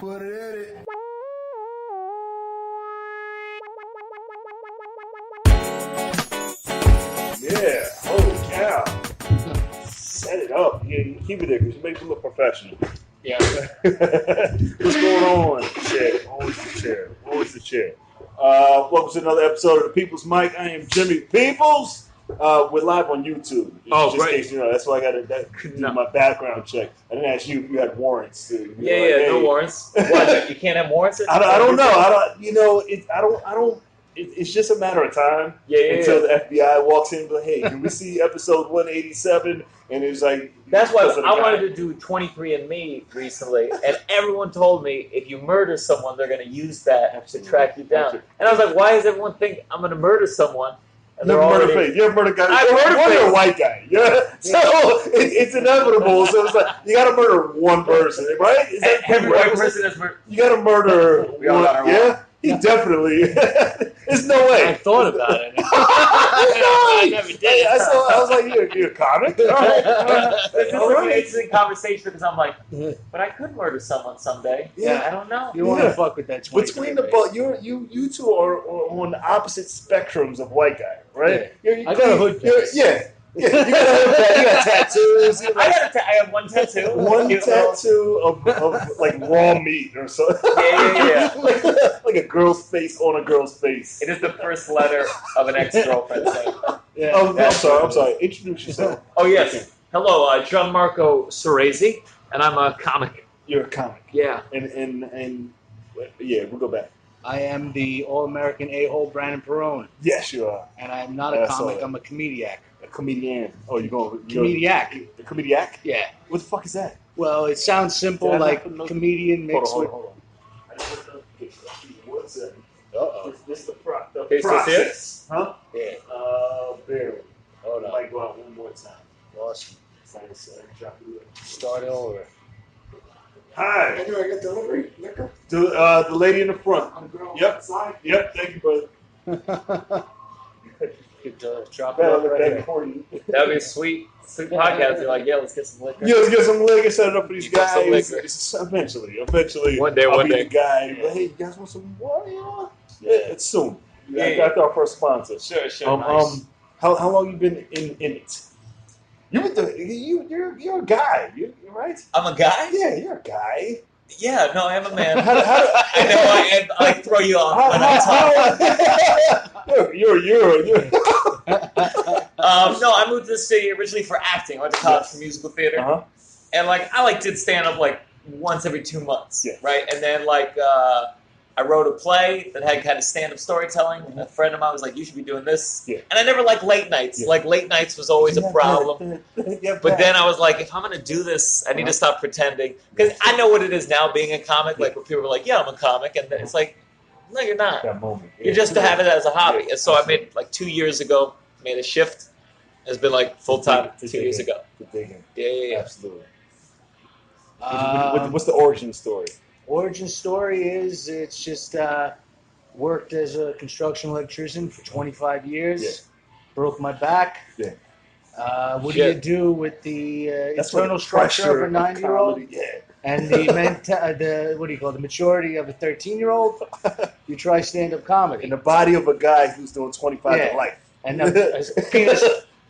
Put it in it. Yeah, holy cow. Set it up. Yeah, you keep it there because you make it look professional. Yeah. What's going on? Chair. Always the chair. Always the chair. Welcome to another episode of the People's Mic. I am Jimmy Peoples. We're live on YouTube. Oh, just great. In case you know, that's why I got to do my background check. I didn't ask you if you had warrants. To, No warrants. What? You can't have warrants? I don't know. It's just a matter of time until the FBI walks in and be like, hey, can we see episode 187? And it's like... That's why I wanted to do 23andMe recently, and everyone told me if you murder someone, they're going to use that to track you down. And I was like, why does everyone think I'm going to murder someone? And You're a murder guy. You're a white guy. Yeah. So it's inevitable. So it's like, you got to murder one person, right? Is that every white person is murdered? You got to murder one. Yeah? He definitely. There's no way. I thought about it. I never did. I was like, you're a comic? All right. It's just like an interesting conversation because I'm like, but I could murder someone someday. Yeah. I don't know. You want to fuck with that 23, between the both, you two are on the opposite spectrums of white guy, right? Yeah. I got a hood face. Yeah, you got tattoos. I have one tattoo. One tattoo of like raw meat or something. Yeah. like a girl's face on a girl's face. It is the first letter of an ex-girlfriend's name. Yeah. I'm sorry. Introduce yourself. Oh, yes. Hello, Gianmarco Soressi, and I'm a comic. You're a comic. Yeah. And yeah, we'll go back. I am the all-American a-hole Brandon Perrone. Yes, you are. And I'm not a comic, I'm a comediac. A comedian. Oh, you're going... Comediac. A comediac? Yeah. What the fuck is that? Well, it sounds simple, like comedian mixed with... Hold on. What's that? Uh-oh. This the process. Huh? Yeah. Barely. Hold on. Might go out one more time. Lost. Drop it. Start over. Hi. I get delivery liquor. The lady in the front. I'm girl. Yep. Outside. Yep. Thank you, brother. Could drop it off right here. That would be a sweet podcast. You're like, yeah, let's get some liquor. Yeah, let's get some liquor, set it up for these You got some guys. liquor. Eventually. One day. The guy. Hey, you guys want some water? Yeah, it's soon. Yeah. After our first sponsor. Sure. Nice. How long you been in it? You're a guy, right? I'm a guy? Yeah, you're a guy. Yeah, no, I am a man. How I know I throw you off when I talk. You're. No, I moved to the city originally for acting. I went to college for musical theater. Uh-huh. And I did stand up once every 2 months. Yeah. Right? And then I wrote a play that had kind of stand-up storytelling. Mm-hmm. A friend of mine was like, you should be doing this. Yeah. And I never liked late nights. Yeah. Late nights was always a problem. Yeah, But then I was like, if I'm going to do this, I need to stop pretending. Because I know what it is now being a comic, where people are like, yeah, I'm a comic. And then it's like, no, you're not. that moment. You're just to have it as a hobby. And so I made, 2 years ago, made a shift. It's been full-time 2 years ago. Yeah. Absolutely. What's the origin story? Origin story is it's just worked as a construction electrician for 25 years. Yeah. Broke my back. Yeah. What do you do with the internal structure of a 9-year-old? Yeah. And the maturity of a 13-year-old? You try stand-up comedy. In the body of a guy who's doing 25 Yeah. to life. And a penis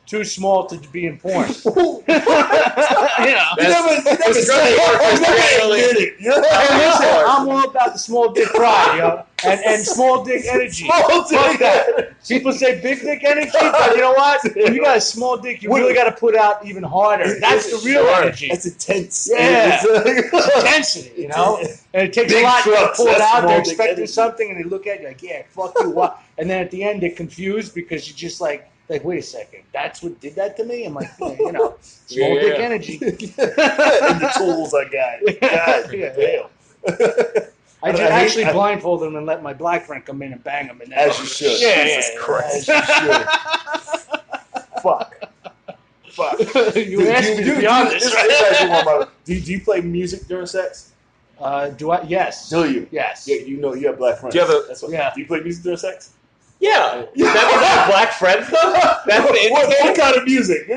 too small to be in porn. You never admit it. I'm all about the small dick pride, yo, and small dick energy. Small dick. Fuck that. People say big dick energy, but you know what? When you got a small dick, you really got to put out even harder. That's the real energy. That's intense. Yeah. It's intensity, you know? And it takes Big a lot trucks, to pull it that's out. small They're dick expecting energy. something, and they look at you like, yeah, fuck you, what? And then at the end, they're confused because you're just like, wait a second, that's what did that to me? I'm like, small dick energy. And the tools I got. God damn. I just actually blindfolded him and let my black friend come in and bang him. And As you should. Jesus Christ. As you should. Fuck. You asked me to be honest. Do you play music during sex? Do I? Yes. Do you? Yes. Yeah, you have black friends. Do you have That's what, yeah. Do you play music during sex? Yeah. That means you're black friends, though? That's an indicator? What kind of music?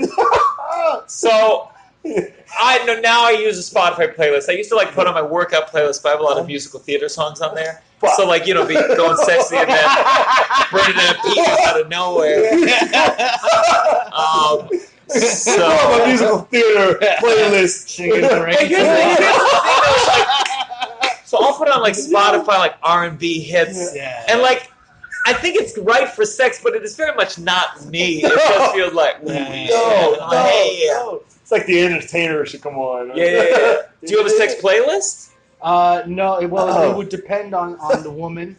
So, Now I use a Spotify playlist. I used to put on my workout playlist, but I have a lot of musical theater songs on there. So be going sexy and then burning that penis out of nowhere. My musical theater playlist. Singing the rain. So I'll put on Spotify R&B hits, and I think it's right for sex, but it is very much not me. It just feels like no. It's like the entertainer should come on. Yeah. Do you have a sex playlist? No. Well, it would depend on the woman.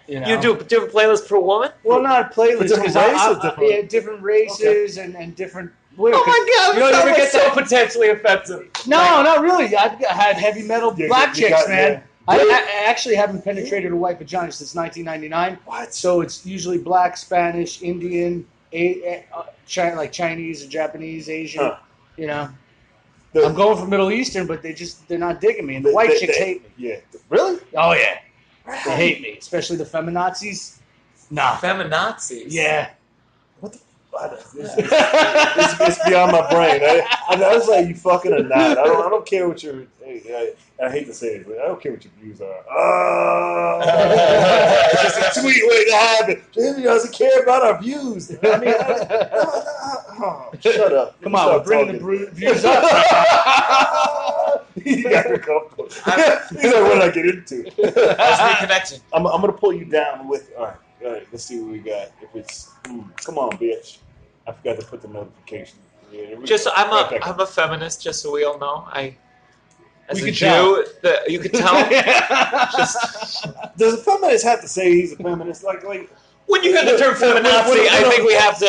You know. Do you have a playlist for a woman? Well, not a playlist because different races and different. Oh my God! You ever get so potentially offensive? No, not really. I've had heavy metal black chicks, man. Yeah. I actually haven't penetrated a white vagina since 1999. What? So it's usually black, Spanish, Indian, Chinese and Japanese, Asian. Huh. You know. I'm going for Middle Eastern, but they're not digging me. And the white chicks hate me. Yeah. Really? Oh, yeah. They hate me, especially the feminazis. Nah. Feminazis? Yeah. It's beyond my brain. I was like, you fucking or not. I don't care what your. I hate to say it, but I don't care what your views are. Oh, it's just a sweet way to have it. Jamie doesn't care about our views. I mean, shut up. Come on, we're bringing the views up. You got me comfortable. He's like, what did I get into? Reconnection. I'm gonna pull you down with. All right. Let's see what we got. If it's, come on, bitch. I forgot to put the notification. Yeah, I'm a feminist. Just so we all know, as a Jew, you could tell. Does a feminist have to say he's a feminist? Like when you hear the term feminazi, I think we have to.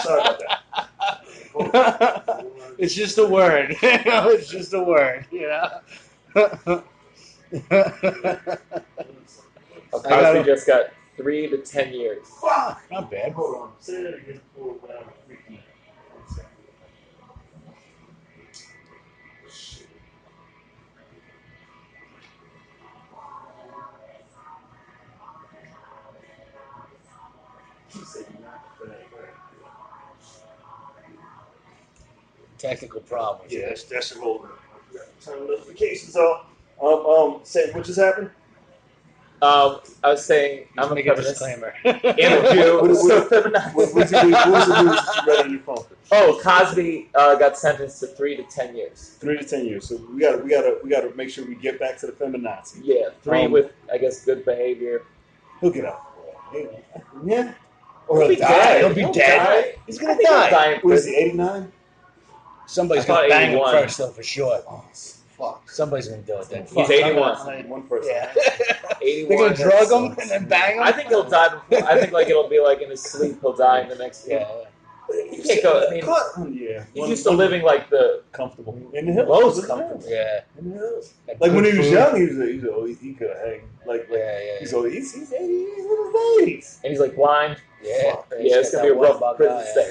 Sorry about that. It's just a word. It's just a word. Cosby just got 3 to 10 years. Fuck, not bad. Hold on. Say that again. Technical problems. Yeah, that's a whole. Turn notifications off. Say what just happened. I was saying I'm a feminist. Disclaimer. And a Jew. What was the news that you read on your phone? Oh, Cosby got sentenced to 3 to 10 years. 3 to 10 years. So we gotta make sure we get back to the feminazi. Yeah, 3 with good behavior. He'll get out. Yeah. Or he'll die. He'll be dead. He's gonna die. What is he? 89. Somebody's gonna bang him 81. first, though, for sure. Oh, fuck. Somebody's gonna do it then. He's 81. One person. Yeah. 81. They're gonna drug him and then bang him. I think he'll die before. I think it'll be in his sleep. He'll die in the next year. You can't go. I mean, yeah. He's used to living the comfortable in the hills. Most comfortable. Yeah. In the hills. Like when he was young, he could hang. He's 80. He's in his 80s. And he's blind. Yeah. Yeah, it's gonna be a rough prison stay.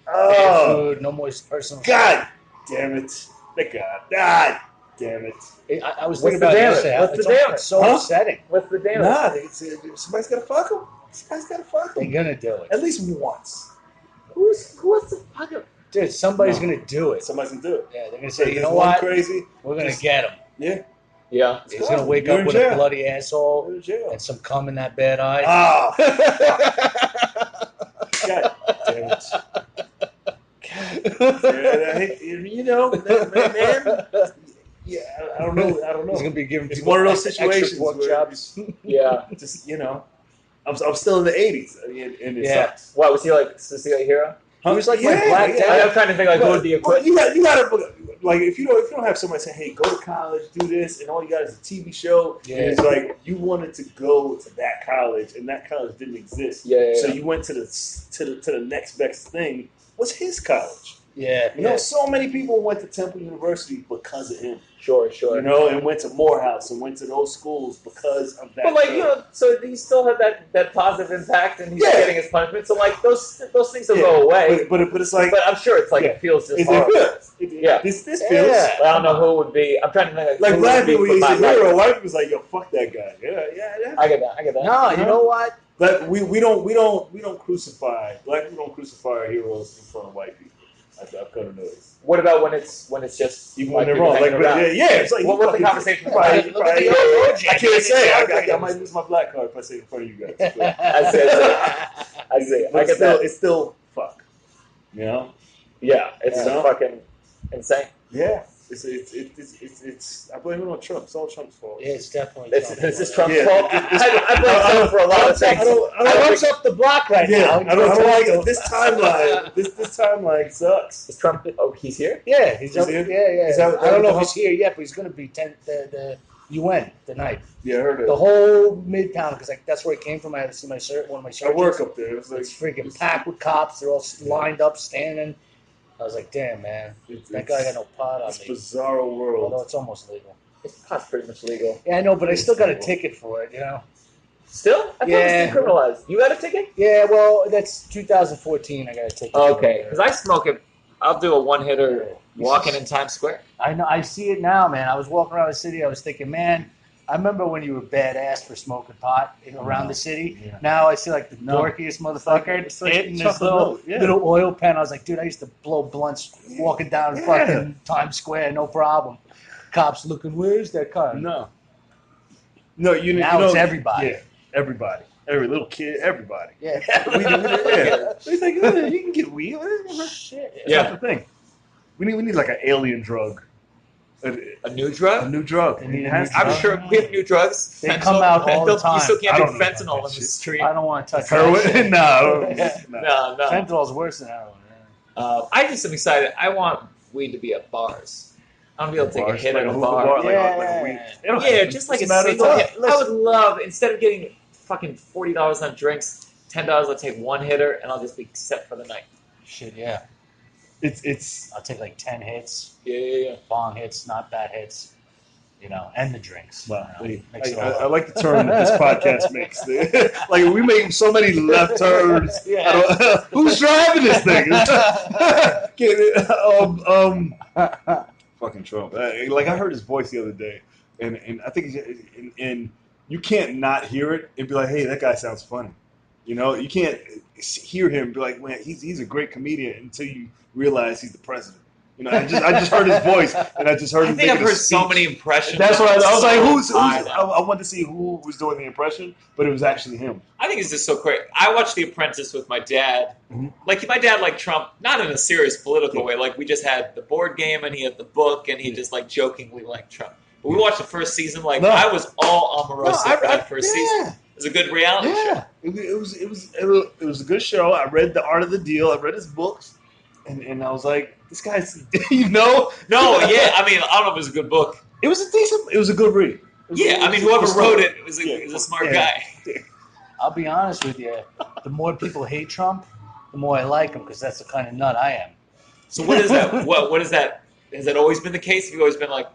Oh, food, no more personal. God damn it! God damn it! I was What's thinking the about damage? this. What's the damage? It's so upsetting. What's the damage? Nah, somebody's gotta fuck him. Somebody's gotta fuck him. They're gonna do it. At least once. Who wants to fuck him? Dude, somebody's gonna do it. Somebody's gonna do it. Yeah, they're gonna say, you There's know one what? Crazy. We're gonna get him. Yeah. Yeah. He's gonna wake You're up in with jail. a bloody asshole You're in jail. and some cum in that bad eye. Oh. God damn it. Man. Yeah, I don't know. He's gonna be giving It's people one of those extra situations pork where chops. Yeah. just I'm still in the 80s, and it Yeah. sucks. What was he like? Cecilia Hero? He was like my Yeah, black yeah. dad. I'm trying to think who would be a Well, quick. you gotta if you don't have somebody say, hey, go to college, do this, and all you got is a TV show. Yeah. And it's like you wanted to go to that college, and that college didn't exist. Yeah. So you went to the next best thing was his college. Yeah. You know, so many people went to Temple University because of him. Sure. You know, and went to Morehouse and went to those schools because of that. But so he still had that positive impact, and he's getting his punishment. So those things will go away. But it's like, But I'm sure it's it feels just it horrible. feels. Yeah. This feels. Yeah. But I don't know who would be. I'm trying to think Like who black would be people for used my to hear life. a white people's like, yo, fuck that guy. Yeah. I get that. No, you know what? But we don't crucify black people don't crucify our heroes in front of white people. I've kind of noticed. What about when it's just Even when they're wrong, like it's like what's the conversation? Right, Look at the OJ. I can't say. I might lose my black card if I say it in front of you guys. But I say. I get that. It's still fuck. You know? Yeah, it's fucking insane. Yeah. It's I blame it on Trump. It's all Trump's fault. Yeah, it's definitely. Is this Trump's fault? I blame Trump for a lot of things. I runs up the block right now. I don't like it. This timeline. This timeline sucks. Is Trump? Oh, he's here. Yeah, he's up. here? Yeah. I don't know if he's here yet, but he's going to be the UN tonight. Yeah, I heard it. The whole Midtown, because that's where it came from. I had to see one of my I surgeons. work up there. It's like It's freaking packed with cops. They're all lined up, standing. I was like, damn, man. That guy got no pot on It's me. bizarro world. Although it's almost legal. Pot's pretty much legal. Yeah, I know, but I still got a ticket for it, you know? Still? I thought Yeah. it was decriminalized. You got a ticket? Yeah, well, that's 2014. I got a ticket. Okay, because I smoke it. I'll do a one-hitter walking in Times Square. I know. I see it now, man. I was walking around the city. I was thinking, man, I remember when you were badass for smoking pot around the city. Yeah. Now I see like the dorkiest motherfucker It's like hitting this chocolate milk, little oil pen. I was like, dude, I used to blow blunts walking down fucking Times Square, no problem. Cops looking, where's that car? No, Now you know, it's everybody. Yeah, everybody. Every little kid, everybody. Yeah. It's like, you can get weed. Shit. That's the thing. We need like an alien drug. A new drug? A new drug. They need It a has new to I'm drug. sure we have new drugs. They come out all the time. You still can't I do don't know about fentanyl that in the shit. street. I don't want to touch that Heroin? shit. No. No. Fentanyl's worse than heroin. I just am excited. I want weed to be at bars. I want to be able to take a hit at a bar. Yeah, just like a single hit. I would love, instead of getting fucking $40 on drinks, $10, I'll take one hitter and I'll just be set for the night. Shit, yeah. It's I'll take like 10 hits. Yeah. Bong hits, not bad hits. You know, and the drinks. Well, you know, mix it all I up. like the term that this podcast makes. Like we make so many left turns. Yeah. Who's driving this thing? Fucking Trump. Like I heard his voice the other day, and I think and you can't not hear it and be like, hey, that guy sounds funny. You know, you can't hear him and be like, man, he's a great comedian until you realize he's the president. You know, I just heard his voice, and I just heard him. I think I've making a heard so speech. many impressions. That's what I was like. Who's I I wanted to see who was doing the impression, but it was actually him. I think it's just so great. I watched The Apprentice with my dad. Mhm. Like my dad liked Trump, not in a serious political way. Like we just had the board game and he had the book and he just like jokingly liked Trump. But we watched the first season. Like I was all Omarosa for that first season. It was a good reality show. It was a good show. I read The Art of the Deal. I read his books, and I was like, this guy's, you know. No, yeah. I mean, I don't know if it was a good book. It was a good read. Whoever wrote it was a smart guy. I'll be honest with you. The more people hate Trump, the more I like him because that's the kind of nut I am. So what is that? What is that? Has that always been the case? Have you always been like,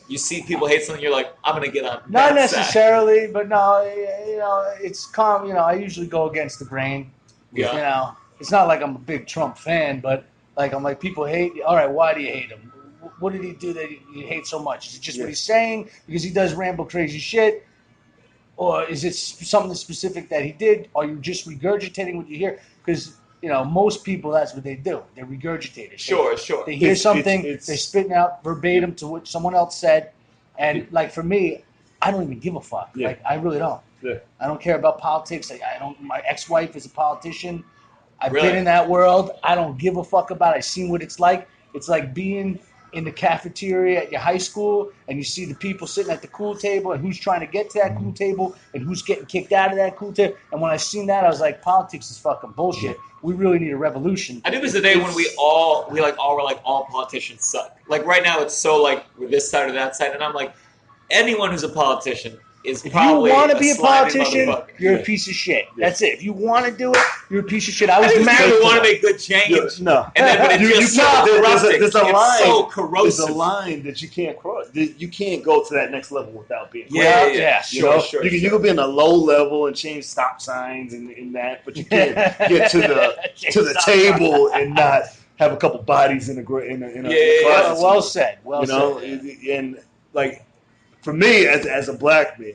you see people hate something, you're like, I'm gonna get on. Not that necessarily, but no, you know, it's calm. You know, I usually go against the grain. Yeah. You know, it's not like I'm a big Trump fan, but like I'm like, people hate. All right, why do you hate him? What did he do that you hate so much? Is it just what he's saying because he does ramble crazy shit, or is it something specific that he did? Are you just regurgitating what you hear? Because you know, most people, that's what they do. They regurgitate it. Sure. They hear something, it's- they're spitting out verbatim to what someone else said. And, like, for me, I don't even give a fuck. Yeah. Like, I really don't. Yeah. I don't care about politics. I don't. My ex-wife is a politician. I've Really? been in that world. I don't give a fuck about it. I've seen what it's like. It's like being in the cafeteria at your high school and you see the people sitting at the cool table and who's trying to get to that cool table and who's getting kicked out of that cool table. And when I seen that, I was like, politics is fucking bullshit. We really need a revolution. I think it was the day when we all were like, all politicians suck. Like right now, it's so like we're this side or that side, and I'm like, anyone who's a politician is If probably you want to be a slimy politician, motherfucker. you're a piece of shit. That's it. If you want to do it, you're a piece of shit. I was I think married people to want to one. make good change, No. and then but it's just so corrupting. There's a line. It's so There's corrosive. a line that you can't cross. You can't go to that next level without being. Yeah, You know? sure. You can be in a low level and change stop signs and that, but you can't get to the table and not have a couple bodies in a closet. Well said. Well You know, said. and like for me as a black man,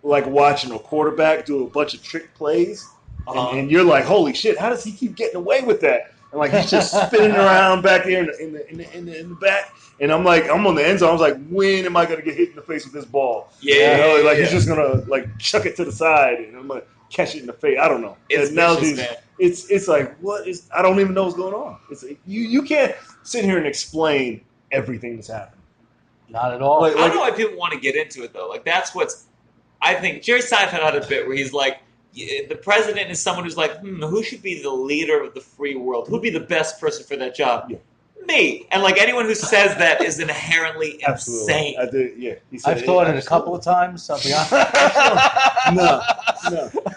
like watching a quarterback do a bunch of trick plays, and you're like, holy shit, how does he keep getting away with that? And like he's just spinning around back there in the back, and I'm on the end zone. I was like, when am I gonna get hit in the face with this ball? He's just gonna like chuck it to the side, and I'm gonna catch it in the face. I don't know. It's vicious, man. It's like what is? I don't even know what's going on. It's you can't sit here and explain everything that's happening. Not at all. I don't know why people want to get into it though. Like that's what's. I think Jerry Seinfeld had a bit where he's like, the president is someone who's like, who should be the leader of the free world? Who'd be the best person for that job? Yeah. Me. And like anyone who says that is inherently insane. I've thought it a couple of times. I'll be honest. No.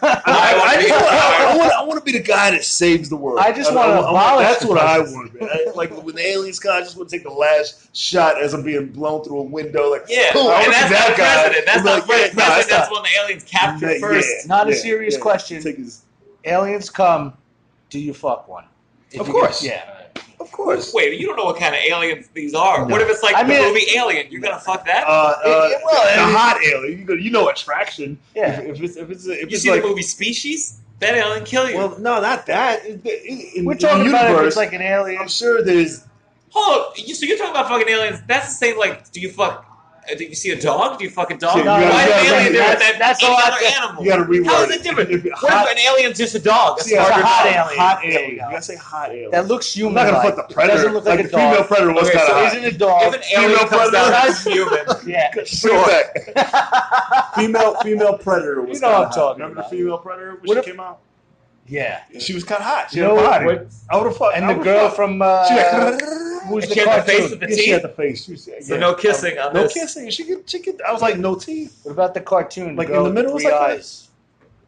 I want to be the guy that saves the world. I just want to abolish. That's what I want to be. Like when the aliens come, I just want to take the last shot as I'm being blown through a window. Like, and that's not president. That's not president. That's when the aliens capture first. Not a serious question. Aliens come. Do you fuck one? Of course. Yeah. Of course. Wait, you don't know what kind of aliens these are. No. What if it's like the movie Alien? You're gonna fuck that? The hot alien. You know attraction. Yeah. If you see like, the movie Species? That alien kill you. Well, no, not that. We're talking about if it's like an alien. I'm sure there's. Hold on. So you're talking about fucking aliens? That's the same. Like, do you fuck? Do you see a dog? Do you fuck a dog? So why is an alien different than that's any other animal? You got to reword. How is it different? What if an alien's just a dog? It's a hot alien. Hot alien. You gotta say hot alien. That looks human. I'm not gonna put the predator. Doesn't look like a the female dog. predator was kind of hot. Isn't a dog? If an alien comes down as human, female predator was. You know what I'm talking Remember about. the female predator when she came out? Yeah. She was kind of hot. She had a body. I would have fucked. And the girl from who's the cartoon? Face with the teeth? She had the face. So no kissing on this. No kissing. She could. I was like, no teeth. What about the cartoon? Like in the middle, three eyes.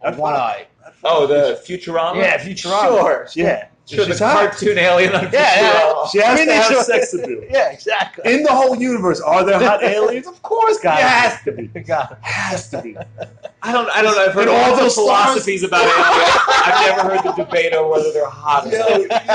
One eye. Oh, the Futurama? Yeah, Futurama. Sure. Yeah. Sure, the cartoon alien on Futurama. She has to have sex to do. Yeah, exactly. In the whole universe, are there hot aliens? Of course, God. It has to be. Has to be. I don't know. I've heard all those philosophies about aliens. I've never heard the debate on whether they're hot or not.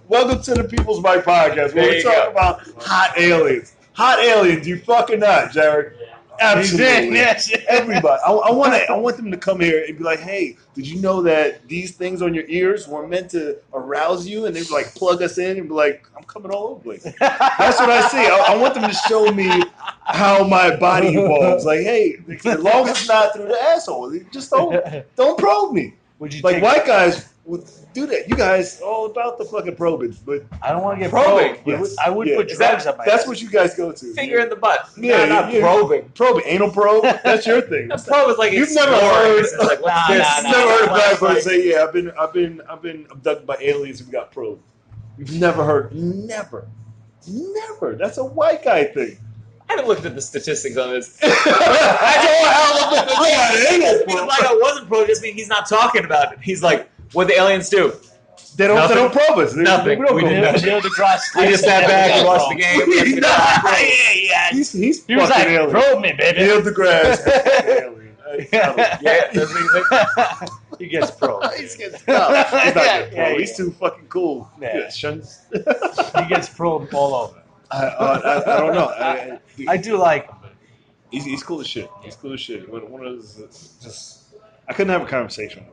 Welcome to the People's Mic Podcast, where we talk about hot aliens. Hot aliens, you fucking not, Jared. Absolutely. Yes. Everybody. I want them to come here and be like, hey, did you know that these things on your ears were meant to arouse you? And they like plug us in and be like, I'm coming all over the place. That's what I see. I want them to show me how my body evolves. Like, hey, as long as it's not through the asshole, just don't probe me. Like white guys would do that. You guys all about the fucking probing, but I don't want to get probing. Probed. Yes. I would put drugs up my That's head. what you guys go to. Finger in the butt. Yeah, not probing. Probing. Anal probe. That's your thing. A probe is like you've never heard. Like, what's this? You've never heard a black person say, "Yeah, I've been abducted by aliens and we got probed." You've never heard. Never. That's a white guy thing. I haven't looked at the statistics on this. I don't know how like I wasn't probed just mean he's not talking about it. He's like, what the aliens do? They don't probe us. Nothing. We just sat back and watched the game. He was like, alien. probe me, baby. Neil deGrasse. Alien. He gets probed. He's not getting probed. He's too fucking cool. Yeah. He gets probed all over. I don't know. I do like him. He's cool as shit. One of those just I couldn't have a conversation with him.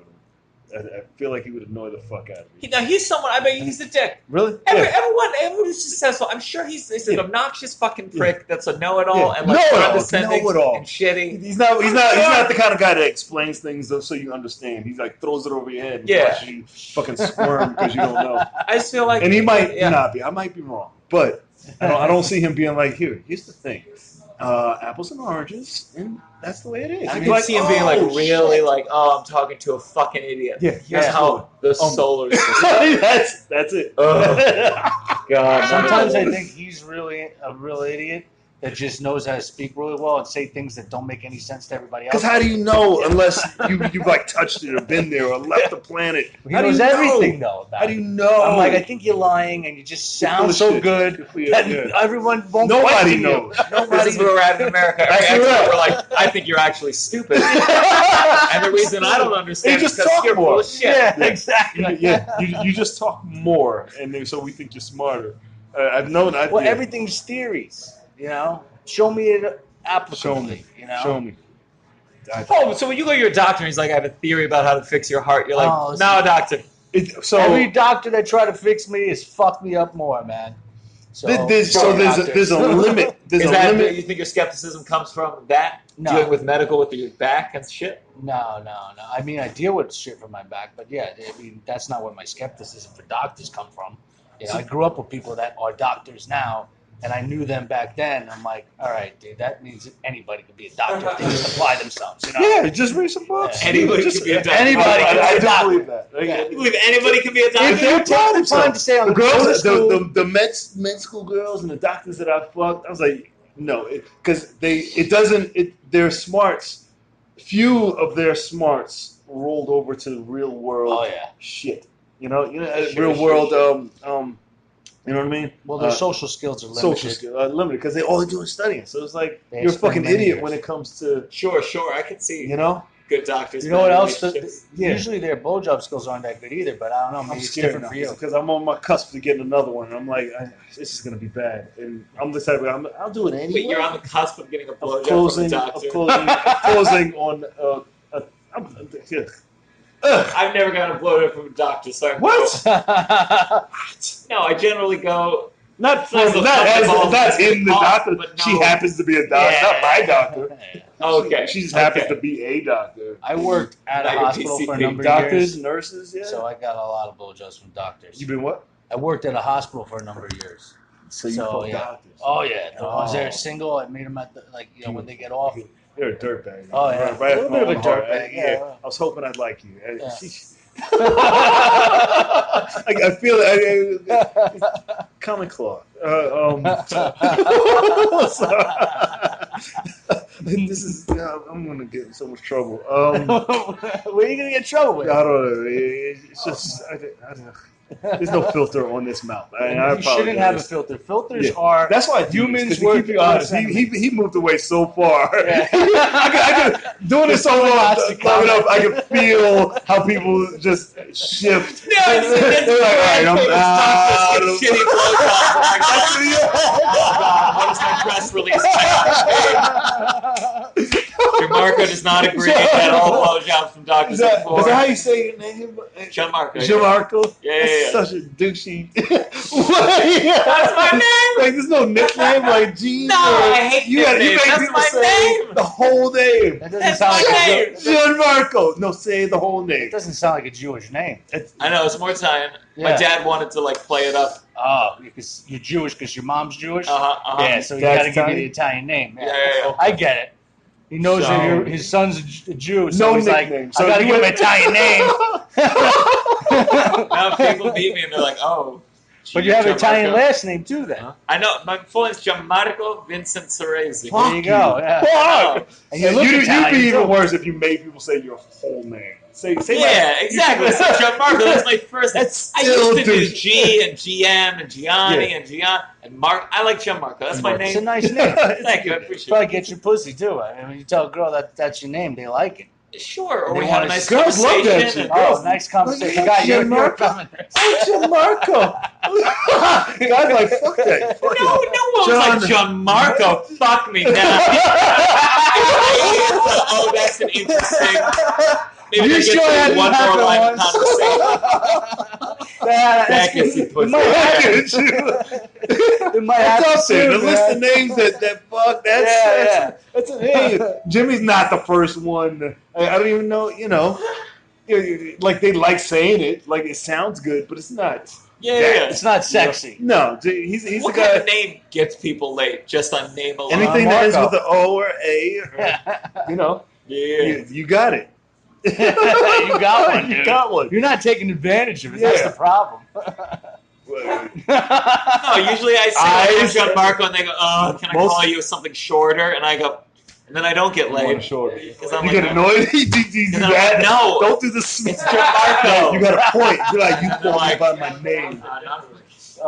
I feel like he would annoy the fuck out of me. Now he's someone. I bet he's a dick. Really? Everyone is successful. I'm sure he's an obnoxious fucking prick that's a know-it-all and like condescending and shitty. He's not the kind of guy that explains things so you understand. He's like throws it over your head and watches you fucking squirm because you don't know. I just feel like, and he might not be. I might be wrong, but I don't see him being like, here's the thing. Apples and oranges, and that's the way it is. I can see him being like really like, I'm talking to a fucking idiot. Here's how the solar system. That's it. God. Sometimes I think he's really a real idiot that just knows how to speak really well and say things that don't make any sense to everybody else. Because how do you know unless you've like touched it or been there or left the planet? He knows everything though. How do you know? I'm like, I think you're lying and you just sound so good that everyone won't Nobody question knows. you. This is where we're at in America. We're like, I think you're actually stupid. And the reason I don't understand is because you're full of shit. Yeah, exactly. You just talk more, and so we think you're smarter. I've known. Everything's theories. You know, show me it applicably, you know? Show me. Oh, so when you go to your doctor and he's like, I have a theory about how to fix your heart, you're like, no, doctor. Every doctor that tried to fix me has fucked me up more, man. There's a limit. There's Is a that limit. you think your skepticism comes from that? No. Dealing with medical with your back and shit? No. I mean, I deal with shit from my back, but yeah, I mean, that's not where my skepticism for doctors come from. You know, I grew up with people that are doctors now, and I knew them back then. I'm like, all right, dude, that means that anybody could be a doctor if they just apply themselves. You know? Yeah, just read some books. Yeah. Anybody can be a doctor. Anybody can be I a do doctor. believe that. Yeah. You believe anybody can be a doctor? If you take the time to stay on the girls, school, the med school girls and the doctors that I fucked, I was like, no, because their smarts, few of their smarts rolled over to the real world shit. You know, real world. You know what I mean? Well, their social skills are limited. Social skills are limited because they all do is studying. So it's like you're a fucking idiot when it comes to. Sure, I can see. You know, good doctors. You know what else? Usually their blowjob skills aren't that good either. But I don't know. Maybe it's different for you because I'm on my cusp of getting another one. And I'm like, this is gonna be bad, and I'm the type of I'll do it anyway. Wait, you're on the cusp of getting a blowjob from a doctor. Closing on. I've never gotten a blowjob from a doctor, so what? No, I generally go. Not in the doctor. But no. She happens to be a doctor, not my doctor. Okay. She just happens to be a doctor. I worked at a hospital for a number of years. Doctors, nurses, yeah. So I got a lot of blowjobs from doctors. You been what? I worked at a hospital for a number of years. So you fucked doctors. Oh yeah. The ones that are single, I made them at when they get off. You're a dirtbag. Oh yeah, right. A little bit of a dirtbag. Yeah. I was hoping I'd like you. Yeah. I feel it. Common cloth. This is. I'm gonna get in so much trouble. Where are you gonna get in trouble with? I don't know. It's just. I don't. There's no filter on this mouth. You shouldn't have a filter. Filters are. That's why humans work. He moved away so far. Yeah. I doing this so long enough, I can feel how people just shift. Yeah, they're like, all right, I'm out. Shitty blowjob. What is my press release? Gianmarco does not agree that all blowjobs from doctors are for. Is that how you say your name? Gianmarco. Gianmarco? Yeah. Such a douchey. That's my name. Like there's no nickname like G. No, I hate nicknames. That's my name. The whole name. That's my name. Gianmarco. No, say the whole name. It doesn't sound like a Jewish name. I know it's more Italian. Yeah. My dad wanted to play it up. Oh, because you're Jewish because your mom's Jewish. Yeah, so you got to give you the Italian name. Yeah. I get it. He knows that his son's a Jew, so he's nickname. Like, I got to give him an Italian name. Now people meet me and they're like, oh. But you have an Italian last name, too, then. I know. My full name is Gianmarco Vincent Soressi. There you go. Yeah. And you'd be even worse if you made people say your whole name. Say exactly. So Gianmarco, that's my first name. I used to do G and GM and Gianni and Gian and Mark. I like Gianmarco. That's my name. It's a nice name. Thank you. I appreciate it. Probably get your pussy, too. I mean, when you tell a girl that's your name, they like it. Sure, or we had a nice girls conversation. Love that shit. Nice conversation. God, you're coming. Gianmarco. Guys like, fuck that. No one was like, Gianmarco, fuck me now. Oh, that's an interesting. Maybe you I sure get had one more line of conversation. That gets you pussy. It might happen soon. The list of names that fuck. That's hey, Jimmy's not the first one. I don't even know. Like they like saying it. Like it sounds good, but it's not. Yeah. It's not sexy. No, he's what the guy. Kind of name gets people laid just on name alone? Anything that ends with an O or A, Yeah. You got it. You got one, dude. You got one. You're not taking advantage of it. That's the problem. No, usually I say Gianmarco and they go, oh, can I call you something shorter? And I go, and then I don't get laid. Because I'm get annoyed? You do that? Like, no. Don't do this. It's Gianmarco. You got a point. You're like, you call me by my name.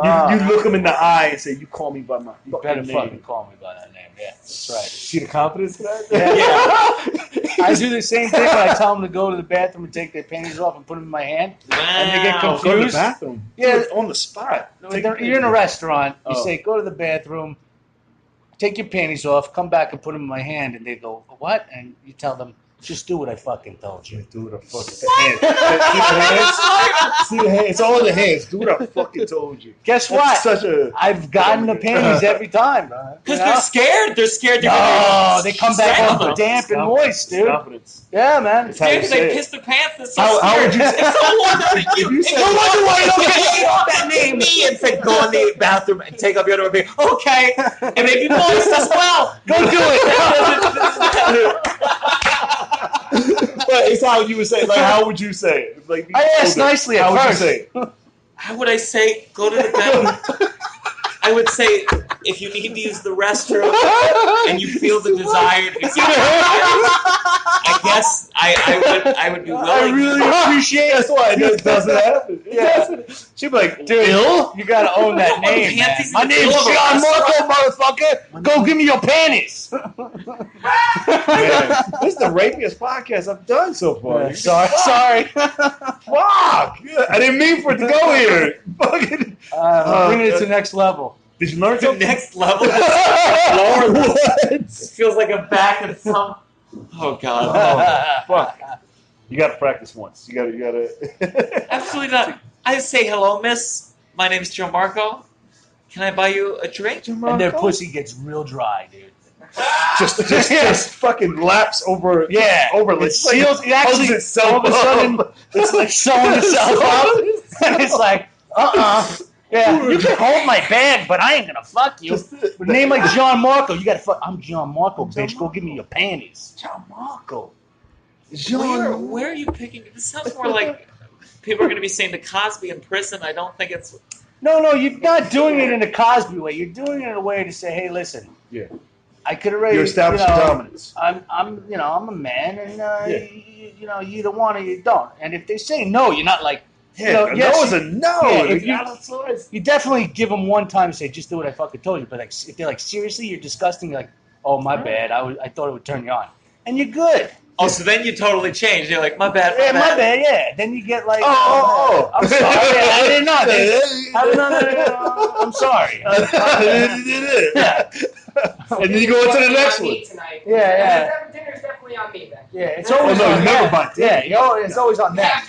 You look him in the eye and say, you call me by my fucking name. Fucking call me by that name. Yeah, that's right. See the confidence in that? Yeah. I do the same thing when I tell them to go to the bathroom and take their panties off and put them in my hand. Wow. And they get confused. Go to the bathroom. Yeah. On the spot. You're in a restaurant. You say, go to the bathroom. take your panties off, come back and put them in my hand, and they go, what? And you tell them, just do what I fucking told you. Do what I fucking hands. See the hands? It's all in the hands. Do what I fucking told you. Guess what? Such I've gotten the panties every time. Because they're scared. They're scared. No, they come back all damp and moist, dude. Confidence. Yeah, man. It's because they piss their pants. It's so how would you say it's no wonder you say no wonder why you don't get off that name. Me and said, go in the bathroom and take off your underwear. Okay. And maybe moist as well. Go do it. But it's how you would say. Like, how would you say it? Like, I asked nicely at first. How would you say it? How would I say, go to the bathroom? I would say, if you need to use the restroom and you feel the desired experience, I guess I would be willing. I really appreciate it. That's why it doesn't happen. Yeah. She'd be like, dude, Bill? You gotta own that name, man. My name's Gianmarco, motherfucker. Go give me your panties. Man, this is the rapiest podcast I've done so far. Sorry. Fuck! I didn't mean for it to go here. Fucking. Bringing it to the next level. Did you learn the something? next level? Lower level. It feels like I'm back in some. Oh God! Oh, fuck! You got to practice once. You got to. Absolutely not. I say hello, miss. My name's Gianmarco. Can I buy you a drink? And their pussy gets real dry, dude. just fucking laps over. Yeah, over. It seals. It actually itself all of a sudden it's like sewing itself up, and it's like, yeah, you can hold my bag, but I ain't gonna fuck you. With a name like Gianmarco, you gotta fuck. I'm Gianmarco, bitch. Go give me your panties. Gianmarco. Where are you picking? This sounds more like people are gonna be saying to Cosby in prison. I don't think it's. No, you're not doing it in a Cosby way. You're doing it in a way to say, hey, listen. Yeah. I could already. You're establishing dominance. I'm a man, and you either want or you don't. And if they say no, you're not like. Yeah, no is a no. Yeah, you definitely give them one time and say, just do what I fucking told you. But like, if they're like, seriously, you're disgusting. You're like, oh, my bad. I thought it would turn you on, and you're good. Oh, so then you totally change. You're like, my bad. My bad. Yeah. Then you get like, I'm sorry. I didn't know. I'm sorry. Yeah. And then you go into the next one. Yeah. Dinner's definitely on me then. Yeah, it's always on you never buy dinner. Yeah, it's always on that.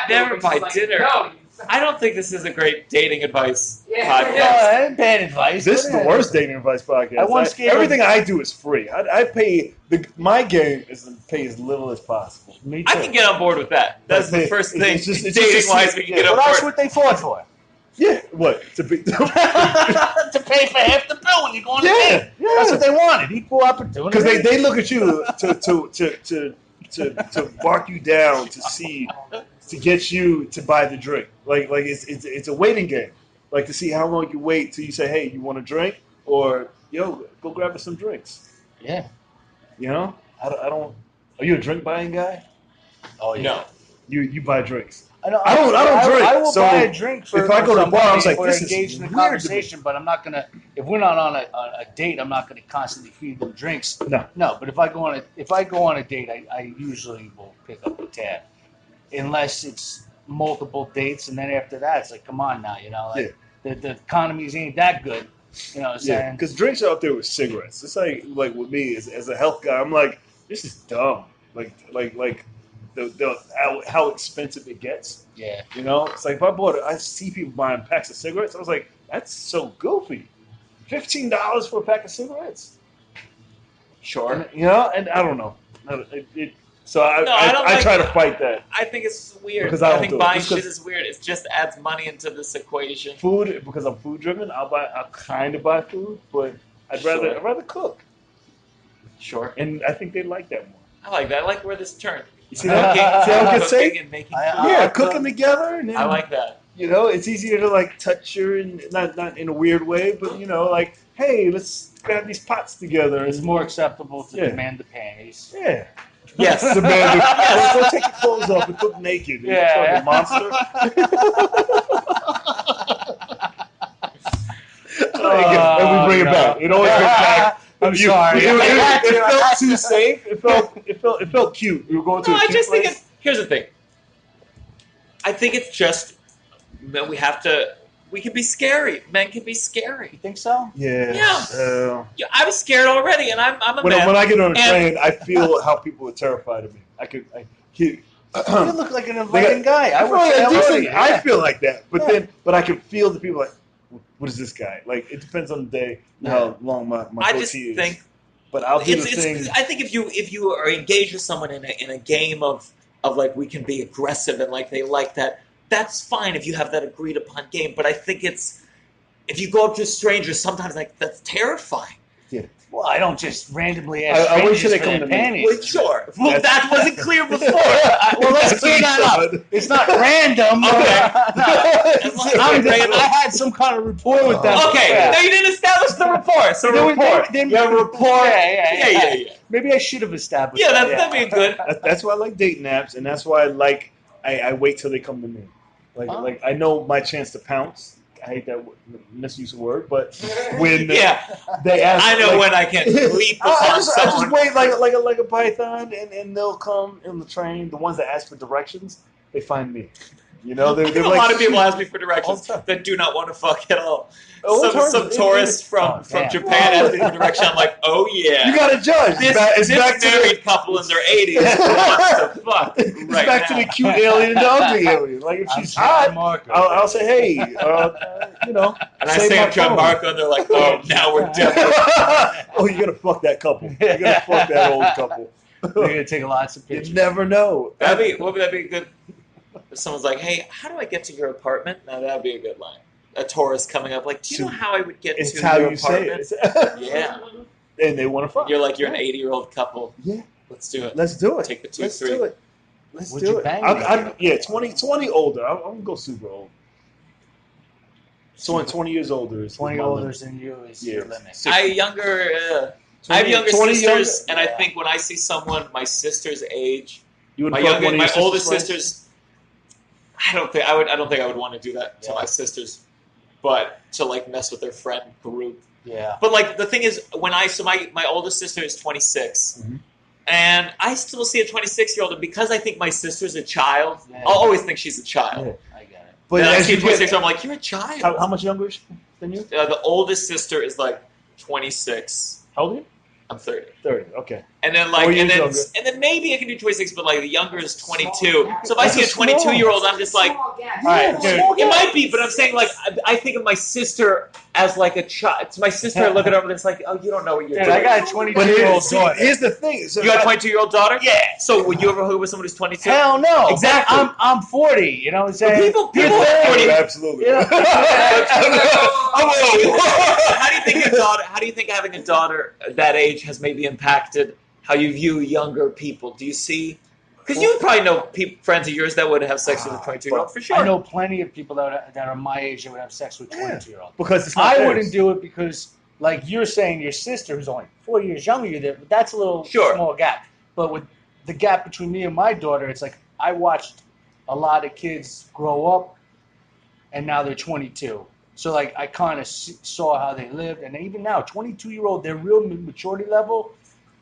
Never buy dinner. No. I don't think this is a great dating advice podcast. Yeah, bad advice. This is the worst dating advice podcast. Everything I do is free. I pay. My game is to pay as little as possible. Me too. I can get on board with that. That's the first thing. It's just dating-wise, we can get on Well, board. that's what they fought for. Yeah, what? To pay for half the bill when you go on a date. Yeah. That's what they wanted. Equal opportunity. Because they look at you to bark you down to get you to buy the drink. Like it's a waiting game. Like to see how long you wait till you say, hey, you want a drink? Or yo, go grab us some drinks. Yeah. You know? I don't. Are you a drink buying guy? Oh yeah. No. You buy drinks. I don't drink. I will so buy a drink for if I go to the bar, I was like, this is engaged in a weird conversation, but I'm not gonna. If we're not on a date, I'm not gonna constantly feed them drinks. No. But if I go on a date, I usually will pick up the tab, unless it's multiple dates, and then after that, it's like, come on now, like the economies ain't that good. You know what I'm saying? Because drinks are up there with cigarettes. It's like with me as a health guy, I'm like, this is dumb. Like how expensive it gets. Yeah. It's like if I see people buying packs of cigarettes, I was like, that's so goofy. $15 for a pack of cigarettes. Sure. And I don't know. So I try to fight that. I think it's weird. Because I think buying shit is weird. It just adds money into this equation. Food, because I'm food driven, I'll kind of buy food, but I'd rather cook. Sure. And I think they like that more. I like that. I like where this turned. You see how it gets safe? And making cooking together. And then, I like that. It's easier to like touch her and not in a weird way, but like, hey, let's grab these pots together. It's more acceptable to demand the panties. Yeah. Yes. Demand the Go take your clothes off and cook naked. Yeah. You monster. And we bring it back. It always goes back. I'm sorry. It felt too safe. It felt cute. We were going to. No, I just think here's the thing. I think it's just that we have to We can be scary. Men can be scary. You think so? Yeah. Yeah, I was scared already, and I'm a man. When I get on a train, I feel how people are terrified of me. You look like an inviting guy. I feel like that, but I can feel the people like, what is this guy? Like, it depends on the day how long my goatee is. But I'll do the thing. I think if you are engaged with someone in a game of like we can be aggressive and like they like that, that's fine if you have that agreed upon game. But I think it's if you go up to a stranger, sometimes like that's terrifying. Yeah. Well, I don't just randomly ask strangers for their panties. Well, sure. Well, that wasn't clear before. Well, let's clear that up. It's not random. Okay. I had some kind of rapport with them. Okay. Yeah. No, you didn't establish the rapport. So rapport. Yeah, rapport. Yeah. Maybe I should have established. Yeah, that'd be good. That's why I like dating apps, and that's why I wait till they come to me. Like I know my chance to pounce. I hate that misuse of word, but when they ask, I know when I can leap upon I just wait someone. like a python, and they'll come in the train. The ones that ask for directions, they find me. You know, they're a lot of people ask me for directions that do not want to fuck at all. Some tourists from Japan ask me for direction. I'm like, oh yeah, you got to judge. This married couple in their 80s wants to fuck. It's back to the cute alien and the ugly alien. Like if she's hot, I'll say, hey, you know. And I say I'm Gianmarco, and they're like, oh, now we're definitely. Oh, you're gonna fuck that couple. You're gonna fuck that old couple. You're gonna take lots of pictures. You never know. Would that be good? If someone's like, hey, how do I get to your apartment? Now that'd be a good line. A tourist coming up, like, do you know how I would get to your apartment? Say it. Yeah. And they want to fuck. You're an 80-year-old couple. Yeah. Let's do it. Let's do it. Take the 2-3. Let's do it. Let's Would do you it. bang 20 older. I'm gonna go super old. So 20 years older is 20 older than you is your limit. I have younger sisters, and I think when I see someone my sister's age, my oldest sisters. I don't think I would want to do that to my sisters, but to like mess with their friend group. Yeah. But like the thing is, my oldest sister is 26, and I still see a 26-year-old, and because I think my sister's a child, I'll always think she's a child. Yeah, I get it. But as I see a 26, I'm like, you're a child. How much younger is she than you? The oldest sister is like 26. How old are you? I'm 30. 30. Okay. And then and then maybe I can do 26, but like the younger is 22. So if I see a 22-year-old, I'm just like, all right, it might be, but I'm saying like I think of my sister as like a child. It's my sister. I look at her and it's like, oh, you don't know what you're doing. I got a 22-year-old daughter. Here's the thing. So you got a 22-year-old daughter? Yeah. So would you ever hook with someone who's 22? Hell no. Exactly. I'm 40. You know what I'm saying? People are 40. Absolutely. You know? How do you think having a daughter that age has maybe impacted how you view younger people? Do you see? Because you probably know friends of yours that would have sex with a 22-year-old for sure. I know plenty of people that are my age that would have sex with 22-year-olds. Because it's not wouldn't do it because, like you're saying, your sister who's only 4 years younger than you, that's a little small gap. But with the gap between me and my daughter, it's like I watched a lot of kids grow up, and now they're 22. So like I kind of saw how they lived, and even now, 22-year-old, their real maturity level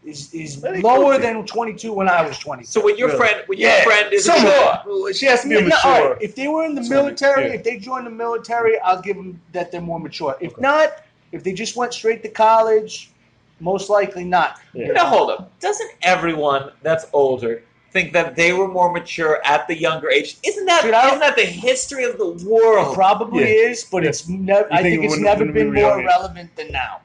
is lower than 22 when I was 22. So when your friend is mature, she has to be mature. Right. If they were in the military, if they joined the military, I'll give them that they're more mature. If not, if they just went straight to college, most likely not. Yeah. Now hold up, doesn't everyone that's older think that they were more mature at the younger age? Isn't that the history of the world? It probably is, but it's never. I think it's never been more relevant than now.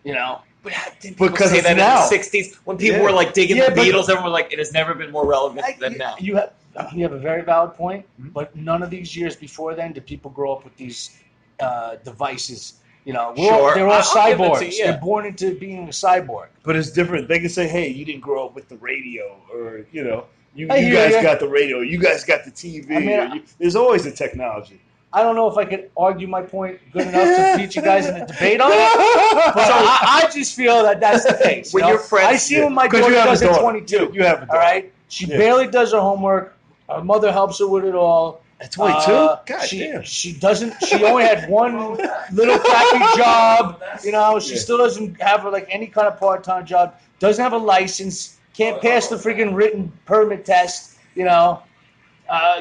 You know. But didn't people say that now. In the 60s when people were like digging the Beatles? Everyone was like, it has never been more relevant than now. You have a very valid point, but none of these years before then did people grow up with these devices. You know, they're all cyborgs. They're born into being a cyborg. But it's different. They can say, hey, you didn't grow up with the radio, or, you know, you guys got the radio, you guys got the TV. I mean, there's always the technology. I don't know if I could argue my point good enough to beat you guys in a debate on it, but I just feel that that's the case. When your friends, I see when my daughter does at 22. You have a daughter. All right? She barely does her homework. Her mother helps her with it all. At 22? God damn. She only had one little crappy job. You know, she still doesn't have like any kind of part-time job. Doesn't have a license. Can't pass the freaking written permit test. You know.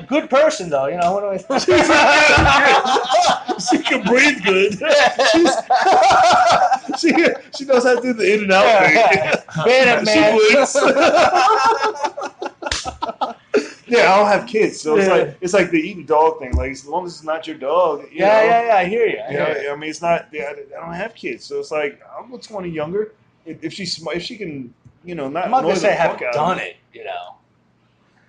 Good person, though. You know, what do I She can breathe good. She knows how to do the in and out thing. Man at man. Yeah, I don't have kids, so it's like the eating dog thing. Like as long as it's not your dog, you know, I hear you. I mean, it's not. I don't have kids, so it's like I'll go 20 younger if she can, you know, not. I'm not annoy gonna say I the fuck haven't out done of me. it. You know.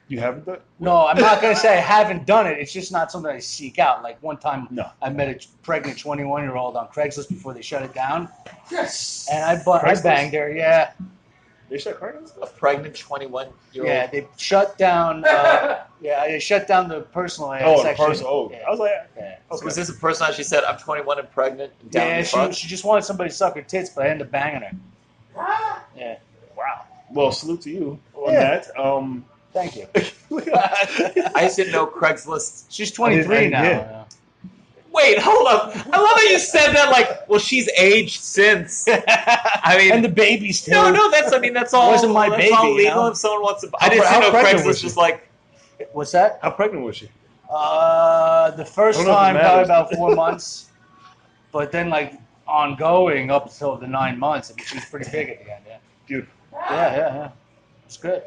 You haven't done? No, I'm not gonna say I haven't done it. It's just not something I seek out. Like one time, I met a pregnant 21-year-old on Craigslist before they shut it down. Yes. And I banged her. Yeah. They shut Craigslist? A pregnant 21-year-old. Yeah, they shut down. They shut down the personal section. Personal. Yeah. I was like, yeah. So was this a person that she said, I'm 21 and pregnant? And down Yeah, she just wanted somebody to suck her tits, but I ended up banging her. Yeah. Wow. Well, salute to you on that. Thank you. I just didn't know Craigslist. She's 23 now. Yeah. Wait, hold up. I love how you said that like, well, she's aged since. I mean, and the baby's too. No, that's all. Wasn't my baby, all legal you know? if someone wants to. I didn't know Craigslist was like. What's that? How pregnant was she? The first time probably about 4 months, but then like ongoing up until the 9 months. I mean, she was pretty big at the end. Yeah. Beautiful. Yeah. It's good.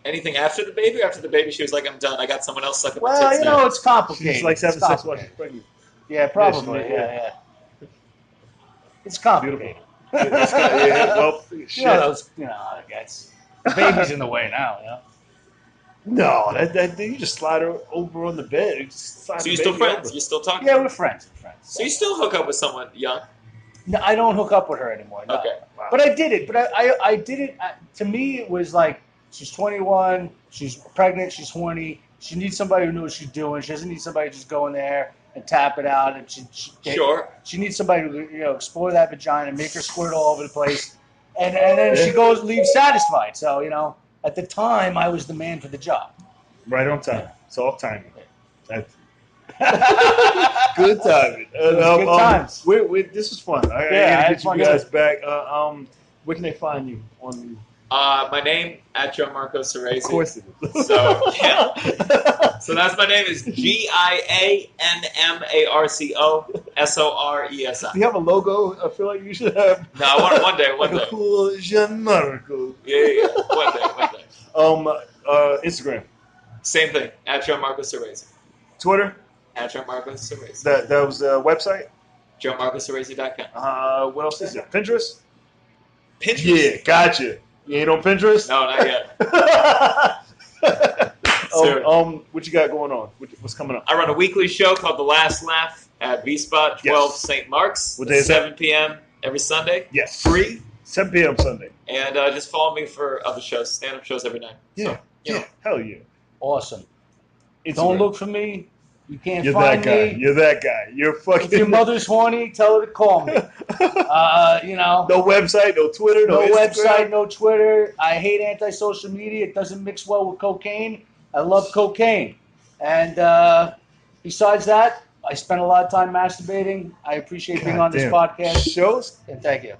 Anything after the baby? Or after the baby, she was like, I'm done. I got someone else sucking my Well, tits you now. know, it's complicated. She's like having sex while she's pregnant. Yeah, probably. Yeah. It's complicated. Well, shit. You know how it gets. The baby's in the way now. You know? No, that you just slide her over on the bed. So you're still friends? You're still talking? Yeah, we're friends. So you still hook up with someone young? No, I don't hook up with her anymore. No. Okay. Wow. But I did it. But I did it. To me, it was like she's 21. She's pregnant. She's horny. She needs somebody who knows what she's doing. She doesn't need somebody to just go in there and tap it out. And she needs somebody to explore that vagina, make her squirt all over the place, and then she leaves satisfied. So at the time, I was the man for the job. Right on time. It's all timing. That's good timing. Good times. This was fun. I gotta get you guys back. Where can they find you on? My name at Gianmarco Soressi. Of course it is. So so that's my name is GIANMARCO Do you have a logo? I feel like you should have. No, I want it one day. Like a cool Gianmarco. Yeah. One day. Instagram. Same thing at Gianmarco Soressi. Twitter. At Gianmarco Soressi. That was the website. GianmarcoSoressi.com. What else is there? Pinterest. Pinterest. Yeah, gotcha. You ain't on Pinterest? No, not yet. What you got going on? What's coming up? I run a weekly show called The Last Laugh at V-Spot, 12 St. Mark's. What day is 7 p.m. every Sunday. Yes. Free. 7 p.m. Sunday. And just follow me for other shows, stand-up shows every night. Yeah. So, Hell yeah. Awesome. Instagram. Don't look for me. You can't You're find that guy. me. You're that guy. You're fucking. If your mother's horny, tell her to call me. No website, no Twitter, no Instagram. Website, no Twitter. I hate anti-social media. It doesn't mix well with cocaine. I love cocaine. And besides that, I spend a lot of time masturbating. I appreciate being on this podcast. Shows? And thank you.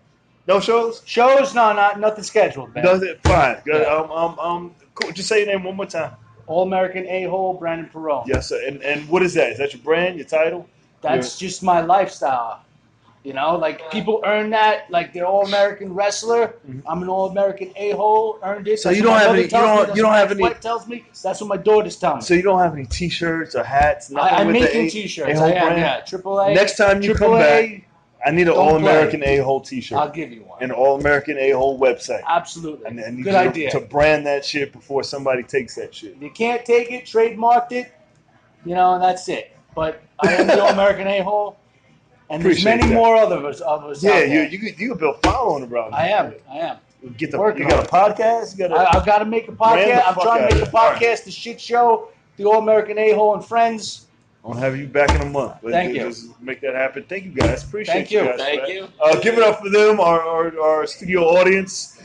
No shows? Shows? No, nothing scheduled, man. Nothing. Fine. Good. Yeah. Cool. Just say your name one more time. All-American A-hole, Brandon Perrone. Yes, sir. And what is that? Is that your brand, your title? That's just my lifestyle. Like people earn that. Like they're All-American wrestler. Mm-hmm. I'm an All-American A-hole. Earned it. So you don't have any. You don't have any. Tells me that's what my daughters tell me. So you don't have any T-shirts or hats. I'm making T-shirts. I am. Yeah. AAA. Next time you come back, I need an All-American A-hole T-shirt. I'll give you one. An All-American A-hole website. Absolutely. And need good idea. To brand that shit before somebody takes that shit. You can't take it, trademarked it, and that's it. But I am the All-American A-hole, and there's many more of us. Yeah, you can build following around. I am. You got a podcast. I've got to make a podcast. I'm trying to make a podcast. The shit show, the All-American A-hole and friends. I'll have you back in a month. Thank you. Just make that happen. Thank you, guys. Appreciate you. Guys, Thank you. Give it up for them, our studio audience.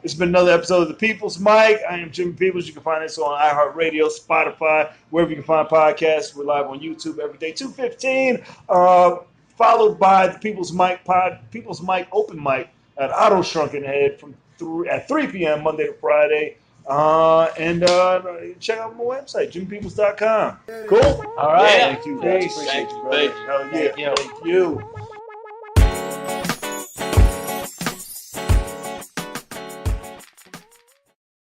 It's been another episode of The People's Mic. I am Jimmy Peoples. You can find us on iHeartRadio, Spotify, wherever you can find podcasts. We're live on YouTube every day, 2:15. Followed by the People's Mic Open Mic at Auto Shrunken Head at 3 p.m. Monday to Friday. And check out my website, jimpeoples.com. Cool? All right. Yeah. Thank you, guys. Peace. Appreciate you, Thank brother. you. Hell yeah. Thank you. Thank you.